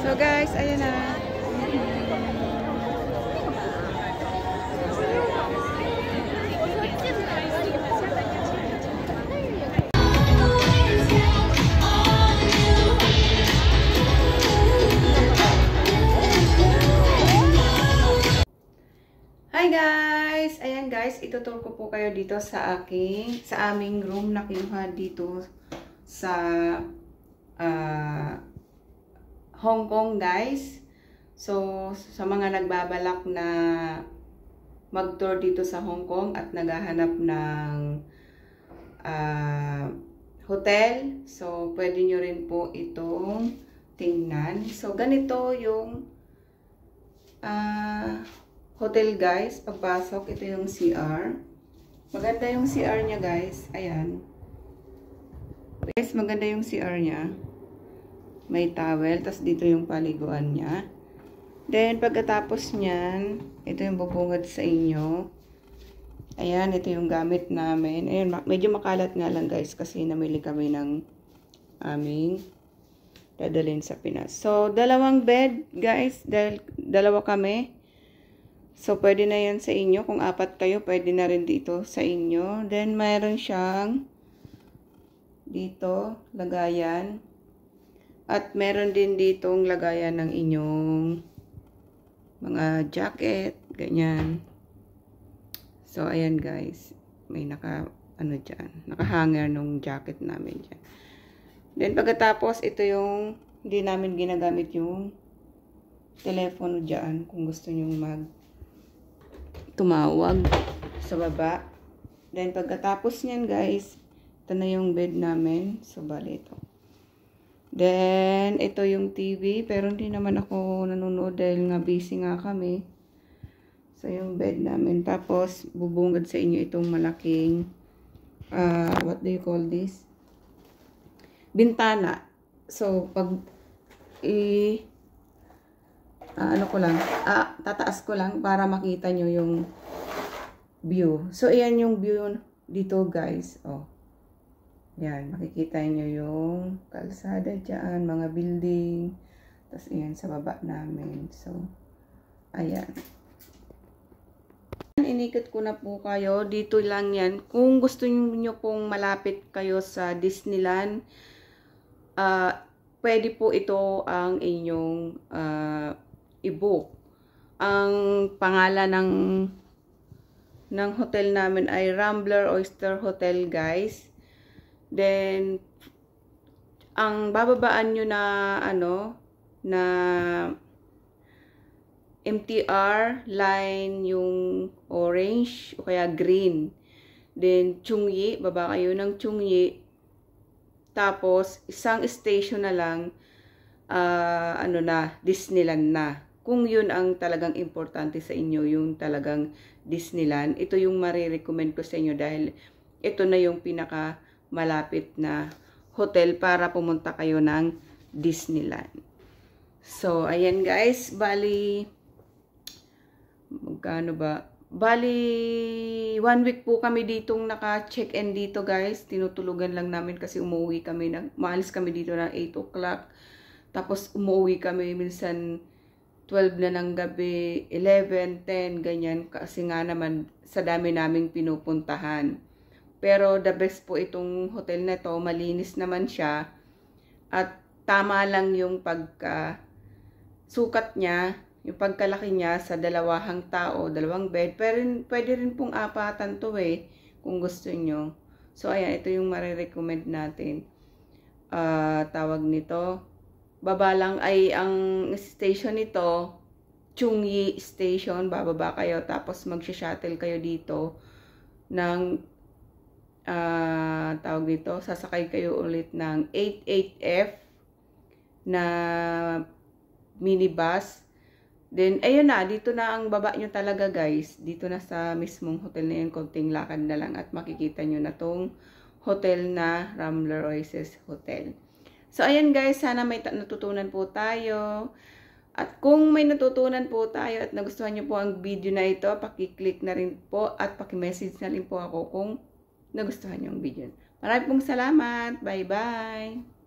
So guys, ayan na. Hi guys! Ayan guys, itutur ko po kayo dito sa aming room na kinuha dito sa Hong Kong guys. So, sa mga nagbabalak na mag-tour dito sa Hong Kong at naghahanap ng hotel, so pwede nyo rin po itong tingnan. So, ganito yung hotel guys. Pagpasok, ito yung CR. Maganda yung CR niya guys. Ayan. Guys, maganda yung CR niya. May towel. Tapos dito yung paliguan niya. Then, pagkatapos niyan, ito yung bubungad sa inyo. Ayan, ito yung gamit namin. Ayan, medyo makalat nga lang guys. Kasi namili kami ng aming dadalhin sa Pinas. So, dalawang bed guys. Dalawa kami. So, pwede na yan sa inyo. Kung apat kayo, pwede na rin dito sa inyo. Then, mayroon siyang dito, lagayan. At meron din ditong lagayan ng inyong mga jacket. Ganyan. So, ayan guys. May naka-hanger nung jacket namin dyan. Then, pagkatapos, ito yung, hindi namin ginagamit yung telepono dyan. Kung gusto nyo tumawag sa baba. Then, pagkatapos niyan guys, ito na yung bed namin. So, bali ito. Then, ito yung TV. Pero hindi naman ako nanonood dahil nga busy nga kami. So, yung bed namin. Tapos, bubungad sa inyo itong malaking, what do you call this? Bintana. So, pag tataas ko lang para makita nyo yung view. So, ayan yung view dito guys. Oh. Yan, makikita nyo yung kalsada dyan, mga building. Tapos, ayan, sa baba namin. So, ayan. Inikot ko na po kayo. Dito lang yan. Kung gusto nyo pong malapit kayo sa Disneyland, pwede po ito ang inyong i-book. Ang pangalan ng hotel namin ay Rambler Oyster Hotel guys. Then, ang bababaan nyo na MTR line yung orange o kaya green. Then, Chungyi, baba kayo ng Chungyi. Tapos, isang station na lang, Disneyland na. Kung yun ang talagang importante sa inyo, yung talagang Disneyland, ito yung marirecommend ko sa inyo dahil ito na yung pinaka malapit na hotel para pumunta kayo ng Disneyland. So, ayan guys, bali, magkano ba? Bali, 1 week po kami ditong naka-check-in dito guys. Tinutulugan lang namin kasi maalis kami dito ng 8 o'clock. Tapos umuwi kami minsan 12 na ng gabi, 11, 10, ganyan. Kasi nga naman sa dami naming pinupuntahan. Pero the best po itong hotel na to, malinis naman siya. At tama lang yung sukat niya, yung pagkalaki niya sa dalawang tao, dalawang bed. Pero pwede rin pong apatan to kung gusto nyo. So ayan, ito yung marirecommend natin. Tawag nito. Baba lang ay ang station nito, Chungyi Station. Bababa kayo tapos mag-shuttle kayo dito ng tawag dito, sasakay kayo ulit ng 88F na minibus. Then, ayun na, dito na ang baba nyo talaga guys. Dito na sa mismong hotel na yun, konting lakad na lang at makikita nyo na tong hotel na Rambler Oasis Hotel. So, ayan guys, sana may natutunan po tayo. At kung may natutunan po tayo at nagustuhan nyo po ang video na ito, pakiclick na rin po at pakimessage na rin po ako kung nagustuhan nyo ang video. Maraming pong salamat. Bye-bye!